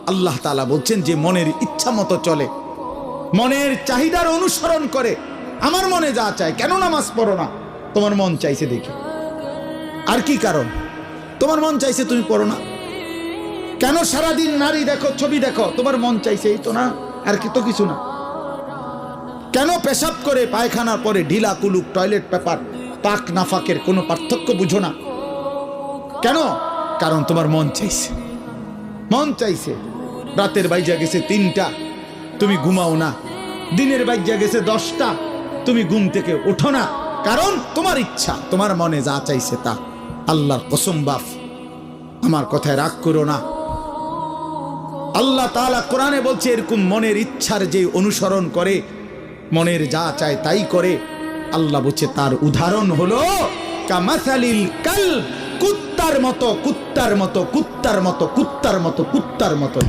আল্লাহ তাআলা বলছেন যে মনের ইচ্ছা মতো চলে, মনের চাহিদার অনুসরণ করে, আমার মনে যা চায়। কেন নামাজ পড়ো না? তোমার মন চাইছে দেখি। আর কি কারণ? তোমার মন চাইছে, তুমি পড়ো না কেন? সারাদিন নারী দেখো, ছবি দেখো, তোমার মন চাইছে, এই তো না, আর কি তো কিছু না। কেন পেশাব করে পায়খানার পরে ঢিলা কুলুক টয়লেট পেপার পাক নাফাকের কোনো পার্থক্য বুঝো না কেন? কারণ তোমার মন চাইছে। মন চাইছে। রাতের বাইজা গেছে 3টা, তুমি ঘুমাও না। দিনের বাইজা গেছে 10টা, তুমি ঘুম থেকে ওঠো না। কারণ তোমার ইচ্ছা, তোমার মনে যা চাইছে তা। আল্লাহর কসম বাপ, আমার কথায় রাগ করো না। আল্লাহ তাআলা কোরআনে বলছে এরকম মনের ইচ্ছার যে অনুসরণ করে, মনের যা চায় তাই করে, আল্লাহ বলছে তার উদাহরণ হলো কামাসালিল কালব, কুত্তার মতো, কুত্তার মতো, কুত্তার মতো, কুত্তার মতো, কুত্তার মতো।